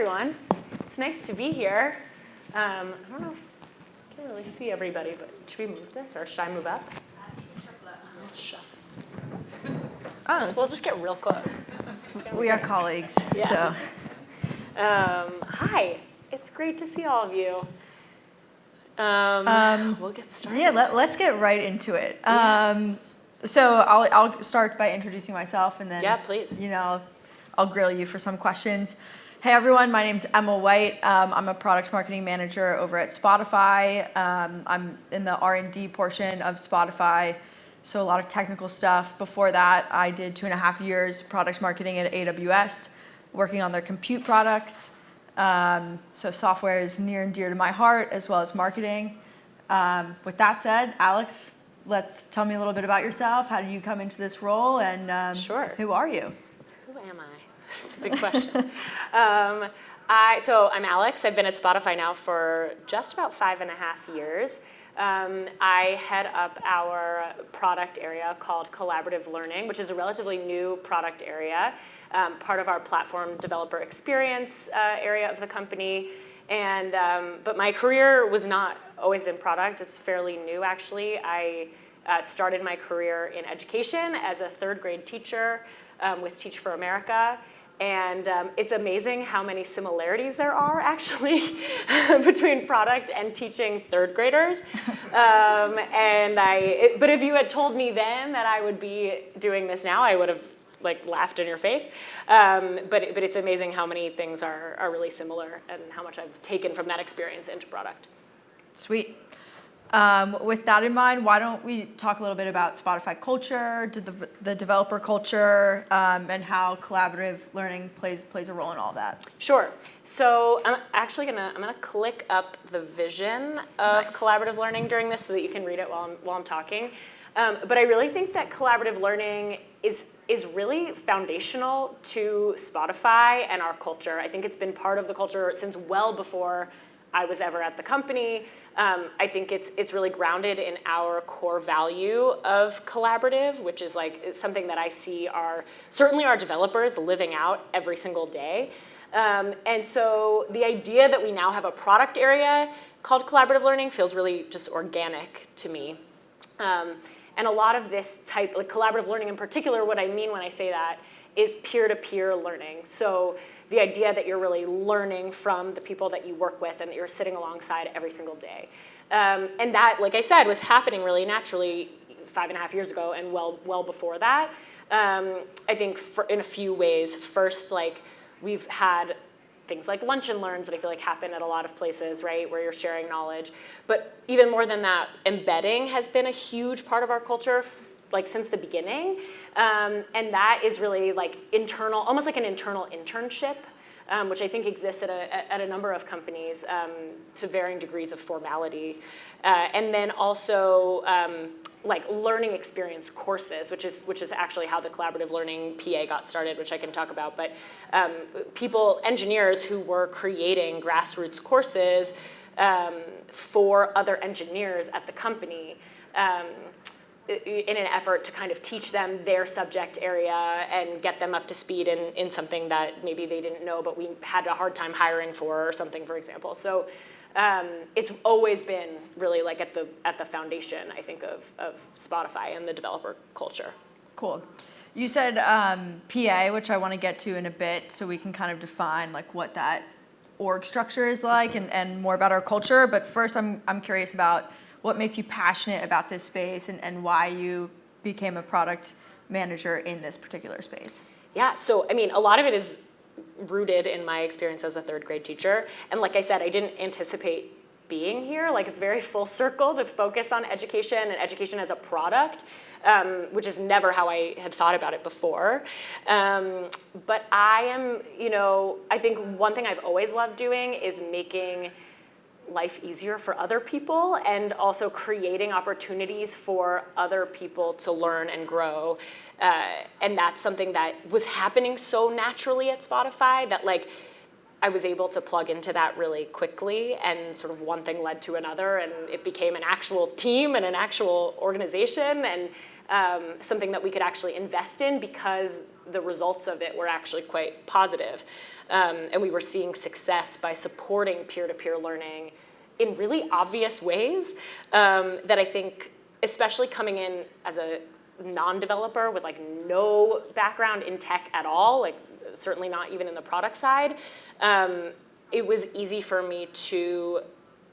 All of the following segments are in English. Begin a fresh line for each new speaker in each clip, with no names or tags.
everyone. It's nice to be here. I don't know if I can really see everybody, but should we move this or should I move up?
Oh,
We'll just get real close.
we are colleagues,
Yeah.
so.
Hi, it's great to see all of you. We'll get started.
Yeah, let's get right into it. So I'll start by introducing myself, and then
Yeah, please.
I'll grill you for some questions. Hey everyone, my name's Emma White. I'm a product marketing manager over at Spotify. I'm in the R&D portion of Spotify, so a lot of technical stuff. Before that, I did 2.5 years product marketing at AWS, working on their compute products. So software is near and dear to my heart, as well as marketing. With that said, Alex, tell me a little bit about yourself. How did you come into this role, and
Sure.
who are you?
Who am I? That's a big question. I'm Alex. I've been at Spotify now for just about 5.5 years. I head up our product area called Collaborative Learning, which is a relatively new product area, part of our platform developer experience area of the company. But my career was not always in product. It's fairly new, actually. I started my career in education as a third grade teacher with Teach for America. And it's amazing how many similarities there are, actually, between product and teaching third graders. But if you had told me then that I would be doing this now, I would have laughed in your face. But it's amazing how many things are really similar and how much I've taken from that experience into product.
Sweet. With that in mind, why don't we talk a little bit about Spotify culture, the developer culture, and how collaborative learning plays a role in all that?
Sure. So I'm actually gonna click up the vision of
Nice.
collaborative learning during this so that you can read it while I'm talking. But I really think that collaborative learning is really foundational to Spotify and our culture. I think it's been part of the culture since well before I was ever at the company. I think it's really grounded in our core value of collaborative, which is something that I see certainly our developers living out every single day. And so the idea that we now have a product area called collaborative learning feels really just organic to me. And a lot of this type, collaborative learning in particular, what I mean when I say that is peer-to-peer learning. So the idea that you're really learning from the people that you work with and that you're sitting alongside every single day. And that, like I said, was happening really naturally 5.5 years ago and well before that. I think in a few ways. First, we've had things like lunch and learns that I feel like happen at a lot of places, right, where you're sharing knowledge. But even more than that, embedding has been a huge part of our culture since the beginning. And that is really internal, almost like an internal internship, which I think exists at a number of companies to varying degrees of formality. And then also learning experience courses, which is actually how the collaborative learning PA got started, which I can talk about. But engineers who were creating grassroots courses for other engineers at the company, in an effort to kind of teach them their subject area and get them up to speed in something that maybe they didn't know but we had a hard time hiring for or something, for example. So it's always been really at the foundation, I think, of Spotify and the developer culture.
Cool. You said PA, which I want to get to in a bit, so we can kind of define what that org structure is like and more about our culture. But first, I'm curious about what makes you passionate about this space and why you became a product manager in this particular space?
Yeah, so a lot of it is rooted in my experience as a third grade teacher. And like I said, I didn't anticipate being here. It's very full circle to focus on education and education as a product, which is never how I had thought about it before. But I am, I think one thing I've always loved doing is making life easier for other people and also creating opportunities for other people to learn and grow. And that's something that was happening so naturally at Spotify that I was able to plug into that really quickly, and sort of one thing led to another, and it became an actual team and an actual organization, and something that we could actually invest in because the results of it were actually quite positive. And we were seeing success by supporting peer-to-peer learning in really obvious ways that I think, especially coming in as a non-developer with like no background in tech at all, like certainly not even in the product side, it was easy for me to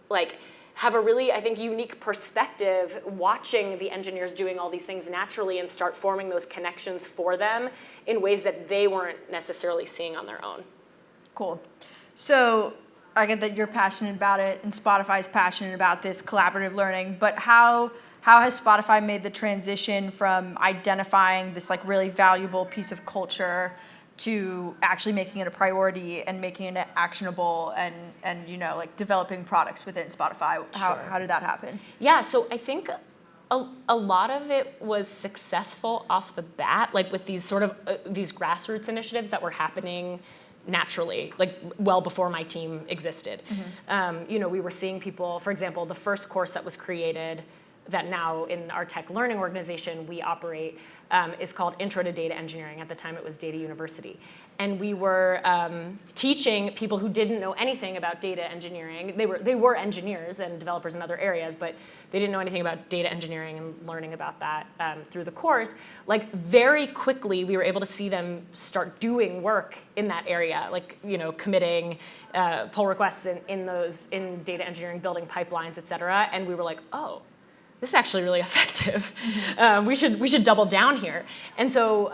like have a really, I think, unique perspective watching the engineers doing all these things naturally and start forming those connections for them in ways that they weren't necessarily seeing on their own.
Cool. So I get that you're passionate about it and Spotify's passionate about this collaborative learning, but how has Spotify made the transition from identifying this like really valuable piece of culture to actually making it a priority and making it actionable and you know, like developing products within Spotify? How did that happen?
Yeah, so I think a lot of it was successful off the bat, like with these sort of these grassroots initiatives that were happening naturally, like well before my team existed. You know, we were seeing people, for example, the first course that was created that now in our tech learning organization we operate is called Intro to Data Engineering. At the time it was Data University. And we were teaching people who didn't know anything about data engineering. They were engineers and developers in other areas, but they didn't know anything about data engineering, and learning about that through the course. Like very quickly we were able to see them start doing work in that area, like, you know, committing pull requests in data engineering, building pipelines, et cetera. And we were like, oh, this is actually really effective. We should double down here. And so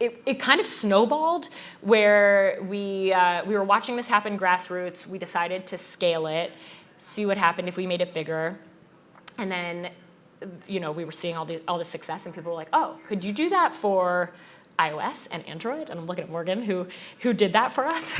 it kind of snowballed where we were watching this happen grassroots. We decided to scale it, see what happened if we made it bigger. And then, you know, we were seeing all the success, and people were like, oh, could you do that for iOS and Android? And I'm looking at Morgan, who did that for us,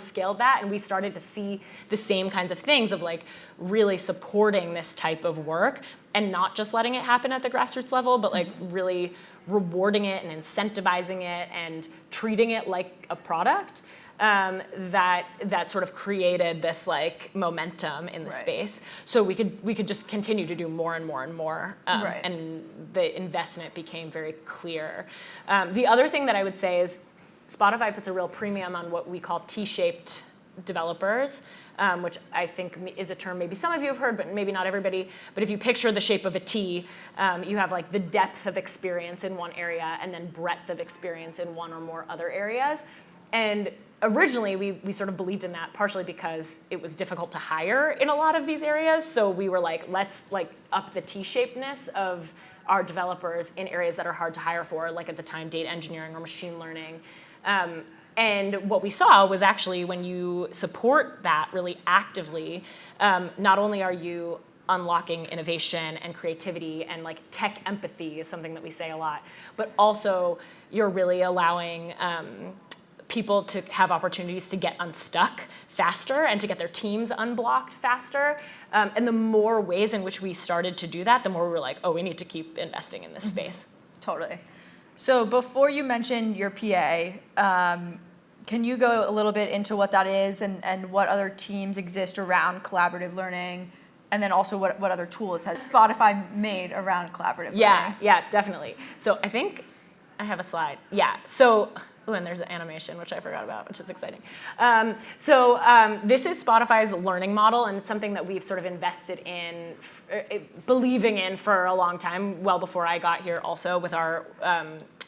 scaled that, and we started to see the same kinds of things of like really supporting this type of work and not just letting it happen at the grassroots level, but like really rewarding it and incentivizing it and treating it like a product. That sort of created this like momentum in the space, so we could just continue to do more and more and more, and the investment became very clear. The other thing that I would say is Spotify puts a real premium on what we call T-shaped developers, which I think is a term maybe some of you have heard, but maybe not everybody. But if you picture the shape of a T, you have like the depth of experience in one area and then breadth of experience in one or more other areas. And originally, we sort of believed in that, partially because it was difficult to hire in a lot of these areas. So we were like, let's like up the T-shapedness of our developers in areas that are hard to hire for, like at the time, data engineering or machine learning. And what we saw was actually when you support that really actively, not only are you unlocking innovation and creativity and like tech empathy is something that we say a lot, but also you're really allowing people to have opportunities to get unstuck faster and to get their teams unblocked faster. And the more ways in which we started to do that, the more we were like, oh, we need to keep investing in this space.
Totally. So before you mentioned your PA, can you go a little bit into what that is and what other teams exist around collaborative learning? And then also what other tools has Spotify made around collaborative learning?
Yeah, definitely. So I think I have a slide. Yeah, so, and there's an animation, which I forgot about, which is exciting. This is Spotify's learning model, and it's something that we've sort of invested in, believing in for a long time, well before I got here also with our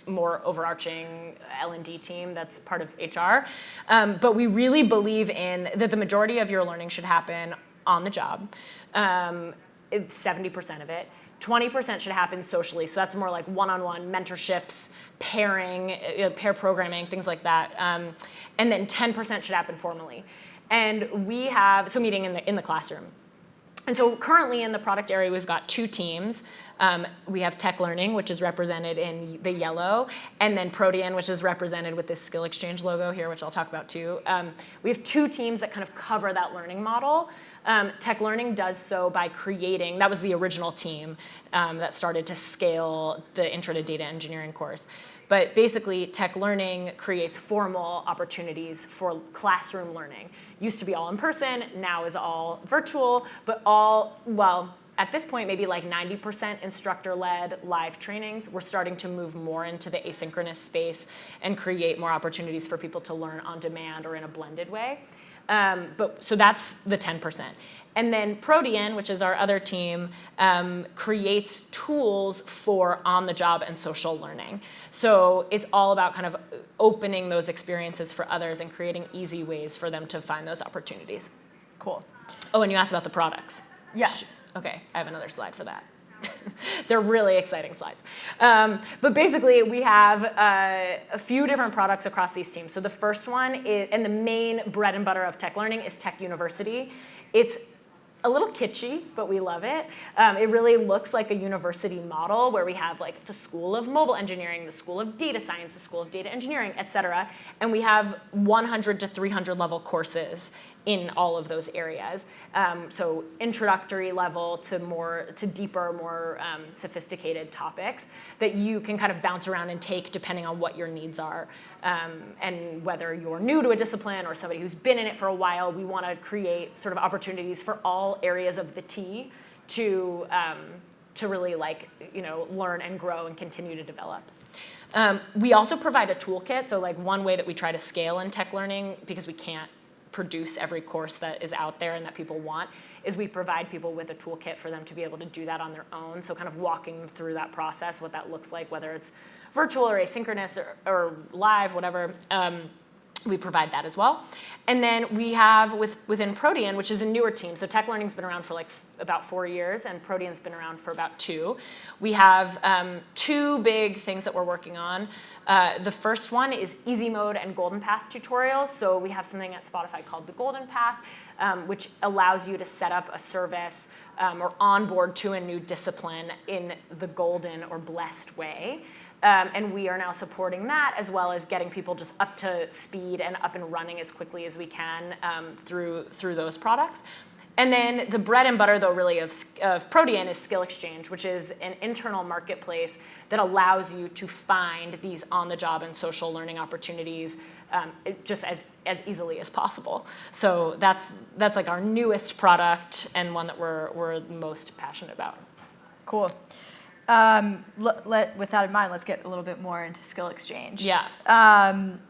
more overarching L&D team that's part of HR. But we really believe in that the majority of your learning should happen on the job, 70% of it. 20% should happen socially, so that's more like one-on-one mentorships, pairing, pair programming, things like that. And then 10% should happen formally. And we have, so meeting in the classroom. And so currently in the product area, we've got two teams. We have Tech Learning, which is represented in the yellow, and then Protean, which is represented with this Skill Exchange logo here, which I'll talk about too. We have two teams that kind of cover that learning model. Tech Learning does so by creating, that was the original team that started to scale the Intro to Data Engineering course. But basically, tech learning creates formal opportunities for classroom learning. Used to be all in person, now is all virtual, but at this point, maybe like 90% instructor-led live trainings. We're starting to move more into the asynchronous space and create more opportunities for people to learn on demand or in a blended way. So that's the 10%. And then Protean, which is our other team, creates tools for on-the-job and social learning. So it's all about kind of opening those experiences for others and creating easy ways for them to find those opportunities.
Cool.
Oh, and you asked about the products.
Yes.
Okay, I have another slide for that. They're really exciting slides. But basically, we have a few different products across these teams. So the first one is, and the main bread and butter of tech learning is Tech University. It's a little kitschy, but we love it. It really looks like a university model where we have like the School of Mobile Engineering, the School of Data Science, the School of Data Engineering, et cetera. And we have 100 to 300 level courses in all of those areas. So introductory level to deeper, more sophisticated topics that you can kind of bounce around and take depending on what your needs are. And whether you're new to a discipline or somebody who's been in it for a while, we want to create sort of opportunities for all areas of the T to really learn and grow and continue to develop. We also provide a toolkit. So like one way that we try to scale in tech learning, because we can't produce every course that is out there and that people want, is we provide people with a toolkit for them to be able to do that on their own. So kind of walking them through that process, what that looks like, whether it's virtual or asynchronous or live, whatever. We provide that as well. And then we have within Protean, which is a newer team. So tech learning's been around for like about 4 years, and Protean's been around for about 2. We have 2 big things that we're working on. The first one is Easy Mode and Golden Path tutorials. So we have something at Spotify called the Golden Path, which allows you to set up a service or onboard to a new discipline in the golden or blessed way. And we are now supporting that, as well as getting people just up to speed and up and running as quickly as we can through those products. And then the bread and butter, though, really of Protean is Skill Exchange, which is an internal marketplace that allows you to find these on-the-job and social learning opportunities just as easily as possible. So that's like our newest product and one that we're most passionate about.
Cool. With that in mind, let's get a little bit more into Skill Exchange.
Yeah.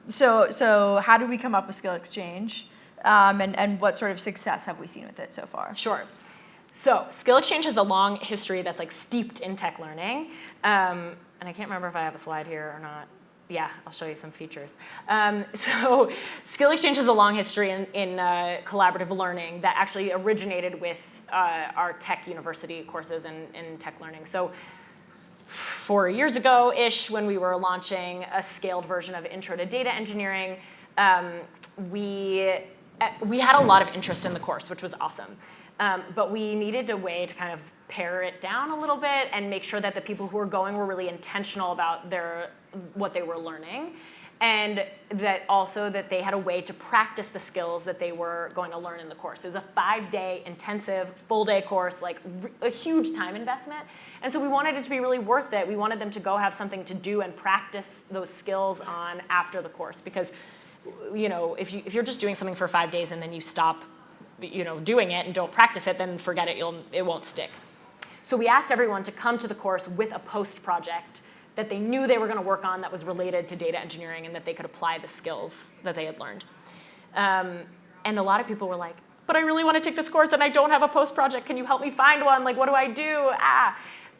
So how did we come up with Skill Exchange? And what sort of success have we seen with it so far?
Sure. So Skill Exchange has a long history that's like steeped in tech learning. And I can't remember if I have a slide here or not. Yeah, I'll show you some features. So Skill Exchange has a long history in collaborative learning that actually originated with our Tech University courses in tech learning. So 4 years ago-ish, when we were launching a scaled version of Intro to Data Engineering, we had a lot of interest in the course, which was awesome. But we needed a way to kind of pare it down a little bit and make sure that the people who were going were really intentional about what they were learning, and that they had a way to practice the skills that they were going to learn in the course. It was a 5-day intensive, full-day course, like a huge time investment. And so we wanted it to be really worth it. We wanted them to go have something to do and practice those skills on after the course, because if you're just doing something for 5 days and then you stop doing it and don't practice it, then forget it, it won't stick. So we asked everyone to come to the course with a post project that they knew they were going to work on that was related to data engineering and that they could apply the skills that they had learned. And a lot of people were like, but I really want to take this course and I don't have a post project. Can you help me find one? Like, what do I do?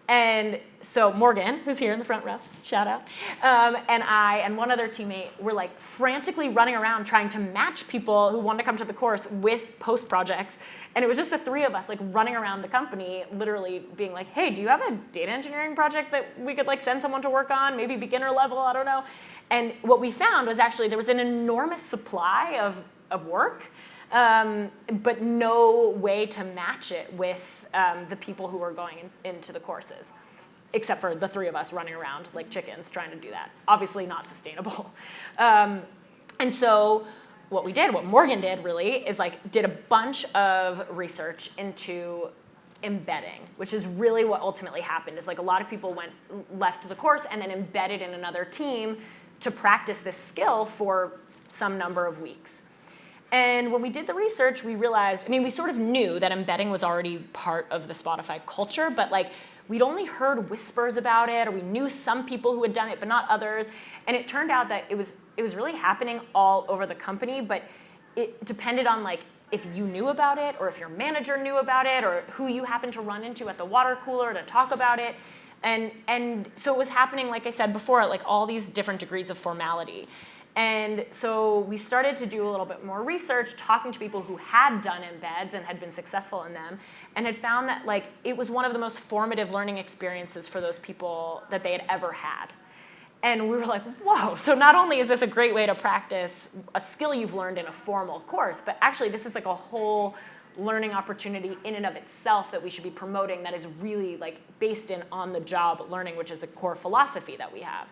And so Morgan, who's here in the front row, shout out, and I and one other teammate were like frantically running around trying to match people who wanted to come to the course with post projects. And it was just the 3 of us like running around the company, literally being like, hey, do you have a data engineering project that we could like send someone to work on? Maybe beginner level, I don't know. And what we found was actually there was an enormous supply of work, but no way to match it with the people who were going into the courses, except for the 3 of us running around like chickens trying to do that. Obviously not sustainable. And so what Morgan did really is like did a bunch of research into embedding, which is really what ultimately happened. Is like a lot of people left the course and then embedded in another team to practice this skill for some number of weeks. And when we did the research, we realized, we sort of knew that embedding was already part of the Spotify culture, but like we'd only heard whispers about it, or we knew some people who had done it, but not others. And it turned out that it was really happening all over the company, but it depended on like if you knew about it, or if your manager knew about it, or who you happened to run into at the water cooler to talk about it. And so it was happening, like I said before, at like all these different degrees of formality. And so we started to do a little bit more research, talking to people who had done embeds and had been successful in them, and had found that like it was one of the most formative learning experiences for those people that they had ever had. And we were like, whoa, so not only is this a great way to practice a skill you've learned in a formal course, but actually this is like a whole learning opportunity in and of itself that we should be promoting that is really like based in on-the-job learning, which is a core philosophy that we have.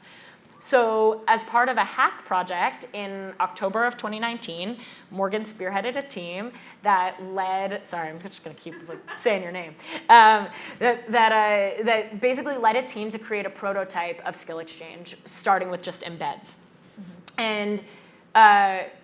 So as part of a hack project in October of 2019, Morgan spearheaded a team that led, sorry, I'm just gonna keep like saying your name, that basically led a team to create a prototype of Skill Exchange, starting with just embeds. And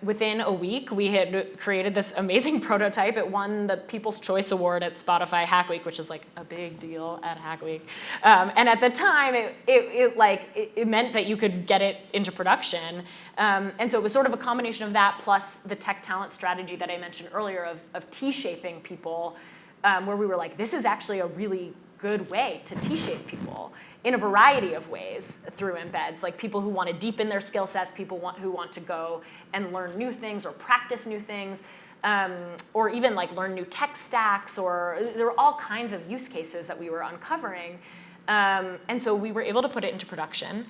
within a week, we had created this amazing prototype. It won the People's Choice Award at Spotify Hack Week, which is like a big deal at Hack Week. And at the time, it meant that you could get it into production. And so it was sort of a combination of that plus the tech talent strategy that I mentioned earlier of T-shaping people, where we were like, this is actually a really good way to T-shape people in a variety of ways through embeds, like people who want to deepen their skill sets, people who want to go and learn new things or practice new things, or even like learn new tech stacks, or there were all kinds of use cases that we were uncovering. And so we were able to put it into production.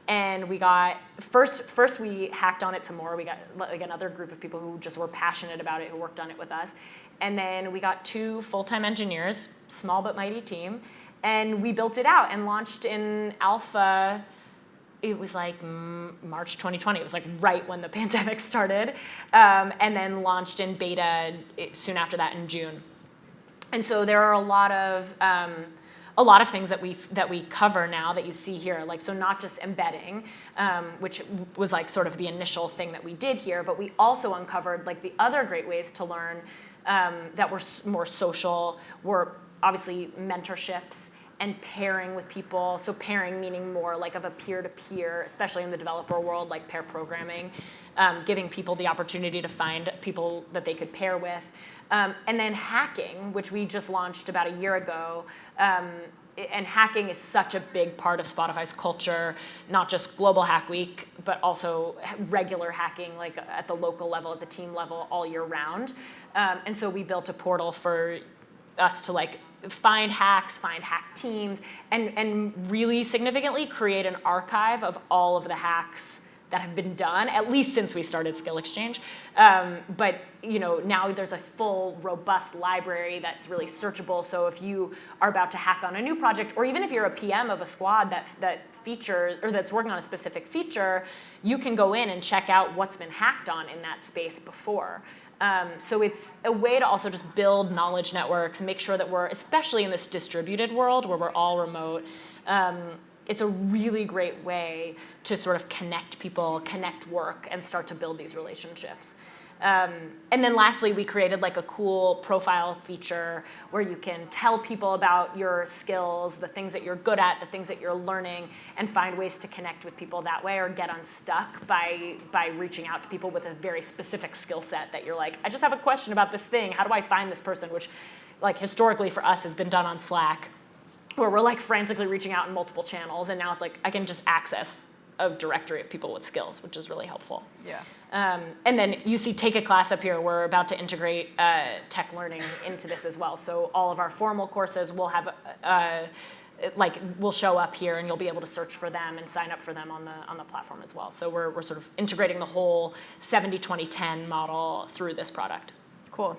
And we got, first we hacked on it some more. We got like another group of people who just were passionate about it, who worked on it with us. And then we got 2 full-time engineers, small but mighty team, and we built it out and launched in alpha. It was like March 2020. It was like right when the pandemic started, and then launched in beta soon after that in June. And so there are a lot of things that we cover now that you see here, like so not just embedding, which was like sort of the initial thing that we did here, but we also uncovered like the other great ways to learn that were more social, were obviously mentorships and pairing with people. So pairing meaning more like of a peer-to-peer, especially in the developer world, like pair programming, giving people the opportunity to find people that they could pair with. And then hacking, which we just launched about a year ago. And hacking is such a big part of Spotify's culture, not just Global Hack Week, but also regular hacking, like at the local level, at the team level, all year round. And so we built a portal for us to like find hacks, find hack teams, and really significantly create an archive of all of the hacks that have been done, at least since we started Skill Exchange. But now there's a full, robust library that's really searchable. So if you are about to hack on a new project, or even if you're a PM of a squad that features or that's working on a specific feature, you can go in and check out what's been hacked on in that space before. So it's a way to also just build knowledge networks and make sure that we're, especially in this distributed world where we're all remote, it's a really great way to sort of connect people, connect work, and start to build these relationships. And then lastly, we created like a cool profile feature where you can tell people about your skills, the things that you're good at, the things that you're learning, and find ways to connect with people that way, or get unstuck by reaching out to people with a very specific skill set that you're like, I just have a question about this thing. How do I find this person? Which like historically for us has been done on Slack, where we're like frantically reaching out in multiple channels, and now it's like I can just access a directory of people with skills, which is really helpful.
Yeah.
And then you see Take a Class up here. We're about to integrate tech learning into this as well. So all of our formal courses will have will show up here, and you'll be able to search for them and sign up for them on the platform as well. So we're sort of integrating the whole 70-20-10 model through this product.
Cool.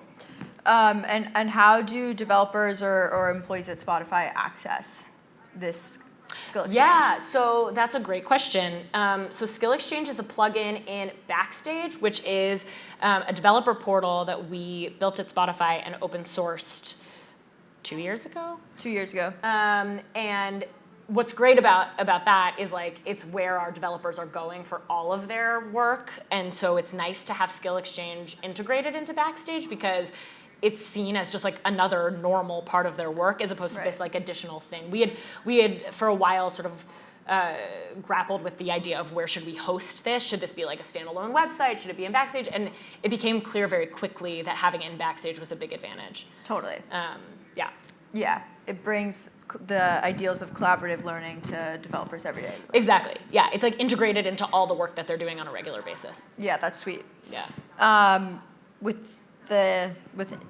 And how do developers or employees at Spotify access this Skill Exchange?
Yeah, so that's a great question. So Skill Exchange is a plugin in Backstage, which is a developer portal that we built at Spotify and open sourced 2 years ago.
2 years ago.
And what's great about that is like it's where our developers are going for all of their work, and so it's nice to have Skill Exchange integrated into Backstage because it's seen as just like another normal part of their work as opposed to this like additional thing. We had for a while sort of grappled with the idea of where should we host this? Should this be like a standalone website? Should it be in Backstage? And it became clear very quickly that having it in Backstage was a big advantage.
Totally.
Yeah.
Yeah, it brings the ideals of collaborative learning to developers every day.
Exactly. Yeah, it's like integrated into all the work that they're doing on a regular basis.
Yeah, that's sweet.
Yeah.
With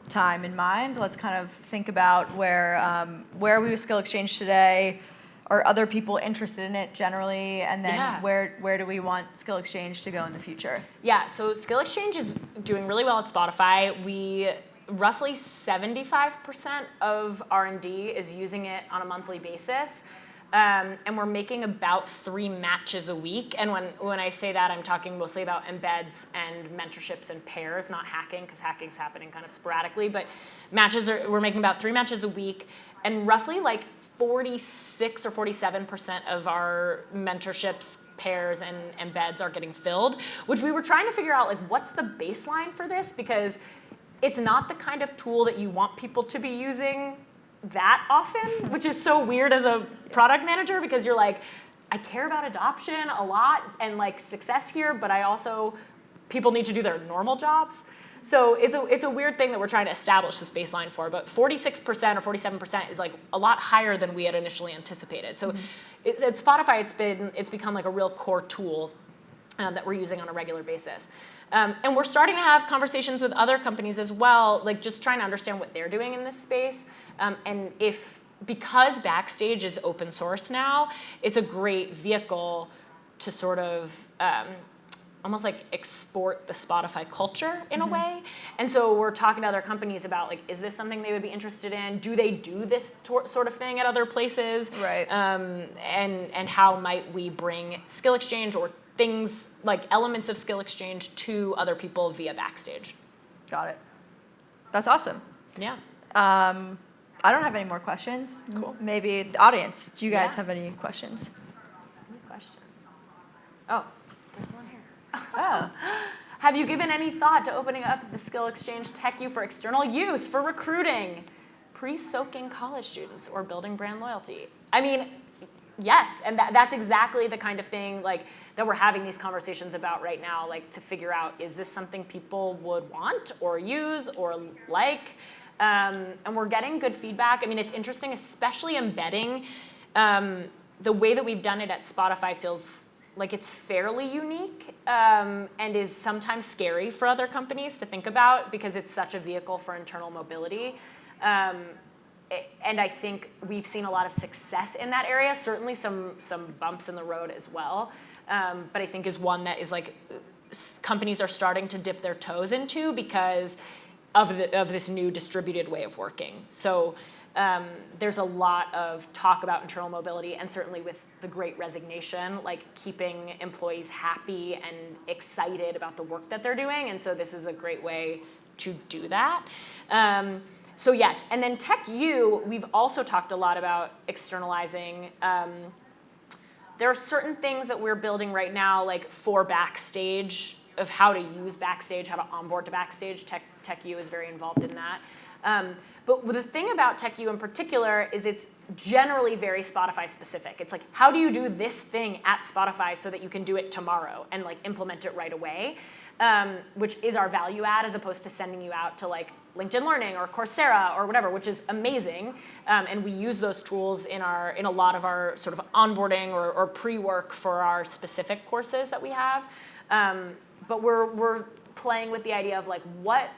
time in mind, let's kind of think about where are we with Skill Exchange today? Are other people interested in it generally? And then where do we want Skill Exchange to go in the future?
Yeah, so Skill Exchange is doing really well at Spotify. Roughly 75% of R&D is using it on a monthly basis. And we're making about 3 matches a week. And when I say that, I'm talking mostly about embeds and mentorships and pairs, not hacking, because hacking's happening kind of sporadically. But we're making about 3 matches a week. And roughly like 46 or 47% of our mentorships, pairs, and embeds are getting filled, which we were trying to figure out, like, what's the baseline for this? Because it's not the kind of tool that you want people to be using that often, which is so weird as a product manager because you're like, I care about adoption a lot and like success here, but I also, people need to do their normal jobs. So it's a weird thing that we're trying to establish this baseline for, but 46% or 47% is like a lot higher than we had initially anticipated. So at Spotify, it's become like a real core tool that we're using on a regular basis. And we're starting to have conversations with other companies as well, like just trying to understand what they're doing in this space. And because Backstage is open source now, it's a great vehicle to sort of almost like export the Spotify culture in a way. And so we're talking to other companies about like, is this something they would be interested in? Do they do this sort of thing at other places?
Right.
And how might we bring Skill Exchange or things like elements of Skill Exchange to other people via Backstage?
Got it. That's awesome.
Yeah.
I don't have any more questions.
Cool.
Maybe the audience. Do you guys
Yeah.
have any questions?
Any questions? Oh, there's one here.
Oh.
Have you given any thought to opening up the Skill Exchange TechU for external use, for recruiting, pre-soaking college students, or building brand loyalty? I mean, yes, and that's exactly the kind of thing like that we're having these conversations about right now, like to figure out, is this something people would want or use or like? And we're getting good feedback. I mean, it's interesting, especially embedding. The way that we've done it at Spotify feels like it's fairly unique and is sometimes scary for other companies to think about because it's such a vehicle for internal mobility. And I think we've seen a lot of success in that area, certainly some bumps in the road as well. But I think is one that is like companies are starting to dip their toes into because of this new distributed way of working. So there's a lot of talk about internal mobility, and certainly with the Great Resignation, like keeping employees happy and excited about the work that they're doing. And so this is a great way to do that. So yes, and then TechU, we've also talked a lot about externalizing. There are certain things that we're building right now, like for Backstage, of how to use Backstage, how to onboard to Backstage. TechU is very involved in that. But the thing about TechU in particular is it's generally very Spotify specific. It's like, how do you do this thing at Spotify so that you can do it tomorrow and like implement it right away? Which is our value add as opposed to sending you out to like LinkedIn Learning or Coursera or whatever, which is amazing. And we use those tools in a lot of our sort of onboarding or pre-work for our specific courses that we have. But we're playing with the idea of like, what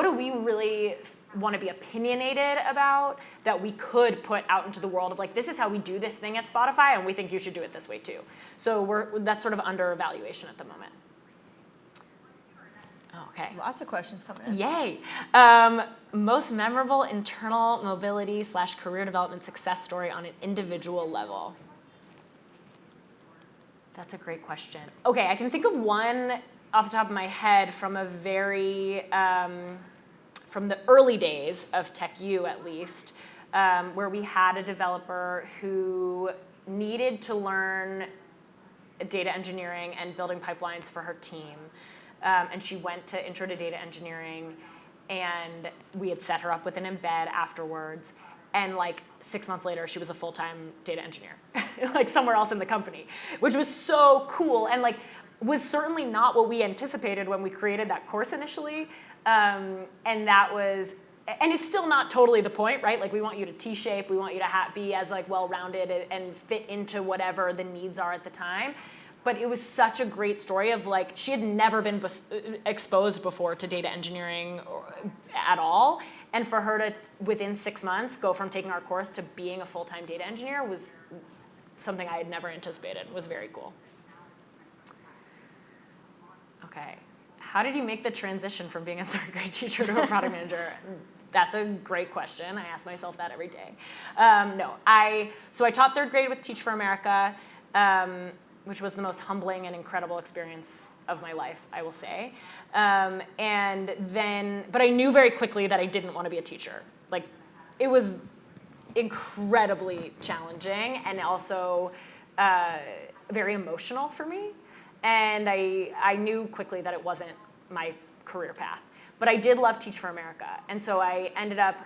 do we really want to be opinionated about that we could put out into the world of like, this is how we do this thing at Spotify, and we think you should do it this way too. So that's sort of under evaluation at the moment. Okay.
Lots of questions coming in.
Yay. Most memorable internal mobility / career development success story on an individual level. That's a great question. Okay, I can think of one off the top of my head from a very, from the early days of TechU at least. where we had a developer who needed to learn data engineering and building pipelines for her team. And she went to Intro to Data Engineering, and we had set her up with an embed afterwards. And like 6 months later, she was a full-time data engineer, like somewhere else in the company, which was so cool and like was certainly not what we anticipated when we created that course initially. And that was, and it's still not totally the point, right? Like we want you to T-shape, we want you to be as like well-rounded and fit into whatever the needs are at the time. But it was such a great story of like, she had never been exposed before to data engineering at all. And for her to, within 6 months, go from taking our course to being a full-time data engineer was something I had never anticipated. It was very cool. Okay, how did you make the transition from being a third grade teacher to a product manager? That's a great question. I ask myself that every day. So I taught third grade with Teach for America, which was the most humbling and incredible experience of my life, I will say. But I knew very quickly that I didn't want to be a teacher. Like, it was incredibly challenging and also very emotional for me. And I knew quickly that it wasn't my career path. But I did love Teach for America. And so I ended up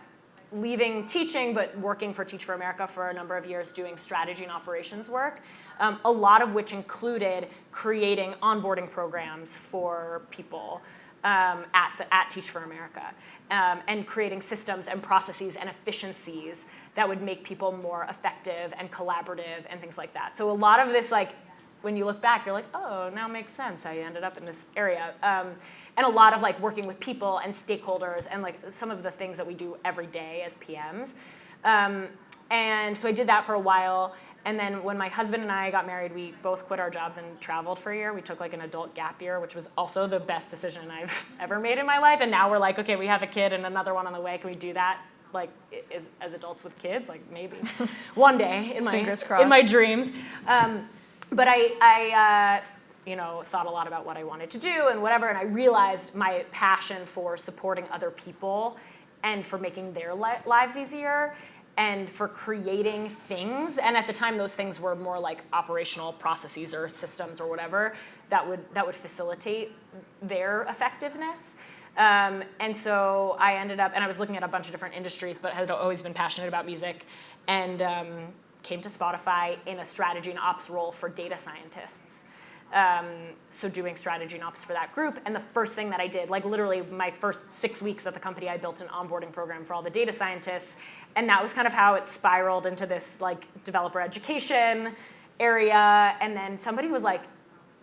leaving teaching, but working for Teach for America for a number of years doing strategy and operations work, a lot of which included creating onboarding programs for people at Teach for America, and creating systems and processes and efficiencies that would make people more effective and collaborative and things like that. So a lot of this, like, when you look back, you're like, oh, now it makes sense how you ended up in this area. And a lot of like working with people and stakeholders and like some of the things that we do every day as PMs. And so I did that for a while. And then when my husband and I got married, we both quit our jobs and traveled for a year. We took like an adult gap year, which was also the best decision I've ever made in my life. And now we're like, okay, we have a kid and another one on the way. Can we do that? Like as adults with kids? Like maybe one day in my dreams. But I thought a lot about what I wanted to do and whatever, and I realized my passion for supporting other people and for making their lives easier and for creating things. And at the time, those things were more like operational processes or systems or whatever that would facilitate their effectiveness. And so I ended up, and I was looking at a bunch of different industries, but had always been passionate about music, and came to Spotify in a strategy and ops role for data scientists. So doing strategy and ops for that group. And the first thing that I did, like literally my first 6 weeks at the company, I built an onboarding program for all the data scientists. And that was kind of how it spiraled into this like developer education area. And then somebody was like,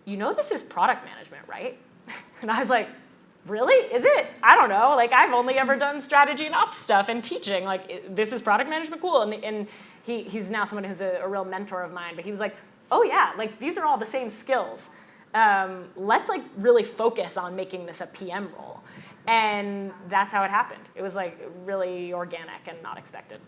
this is product management, right? And I was like, really? Is it? I don't know. Like, I've only ever done strategy and ops stuff and teaching. Like, this is product management? Cool. And he's now someone who's a real mentor of mine. But he was like, oh, yeah, like, these are all the same skills. Let's, like, really focus on making this a PM role. And that's how it happened. It was, like, really organic and not expected.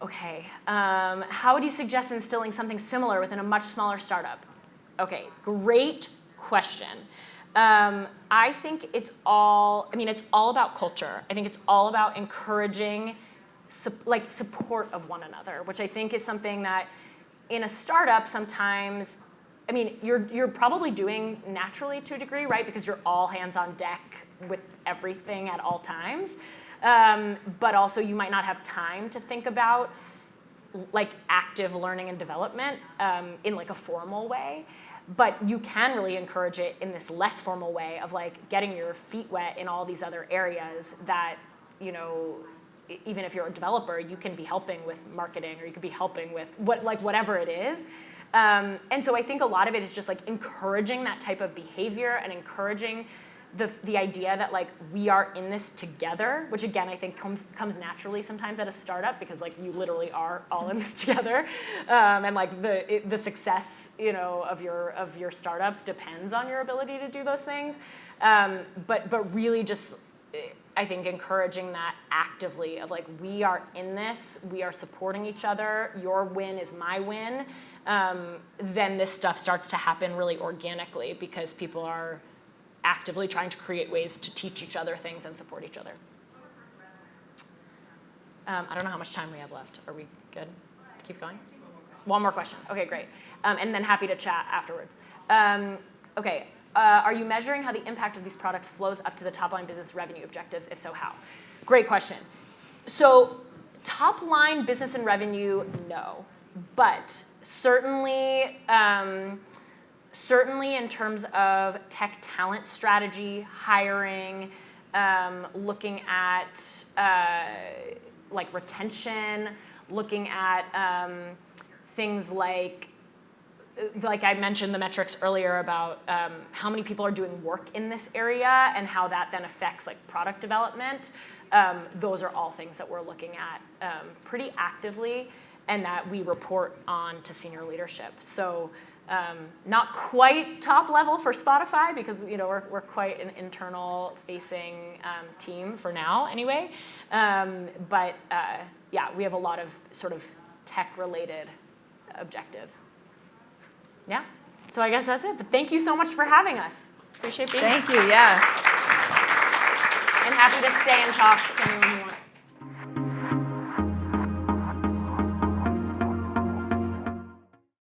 Okay. How would you suggest instilling something similar within a much smaller startup? Okay, great question. I think it's all about culture. I think it's all about encouraging support of one another, which I think is something that in a startup sometimes, you're probably doing naturally to a degree, right? Because you're all hands on deck with everything at all times. But also you might not have time to think about like active learning and development in like a formal way. But you can really encourage it in this less formal way of like getting your feet wet in all these other areas that, even if you're a developer, you can be helping with marketing or you could be helping with whatever it is. And so I think a lot of it is just like encouraging that type of behavior and encouraging the idea that like we are in this together, which again I think comes naturally sometimes at a startup because like you literally are all in this together, and like the success of your startup depends on your ability to do those things, but really just I think encouraging that actively of like we are in this, we are supporting each other, your win is my win, then this stuff starts to happen really organically because people are actively trying to create ways to teach each other things and support each other. I don't know how much time we have left. Are we good? Keep going? One more question. Okay, great. And then happy to chat afterwards. Okay, are you measuring how the impact of these products flows up to the top line business revenue objectives? If so, how? Great question. So top line business and revenue, no. But certainly, certainly in terms of tech talent strategy, hiring, looking at like retention, looking at things like I mentioned the metrics earlier about how many people are doing work in this area and how that then affects like product development. Those are all things that we're looking at pretty actively and that we report on to senior leadership. So not quite top level for Spotify because we're quite an internal facing team for now anyway. But yeah, we have a lot of sort of tech related objectives. Yeah, so I guess that's it. But thank you so much for having us. Appreciate being here.
Thank you, yeah.
And happy to stay and talk to anyone who wants.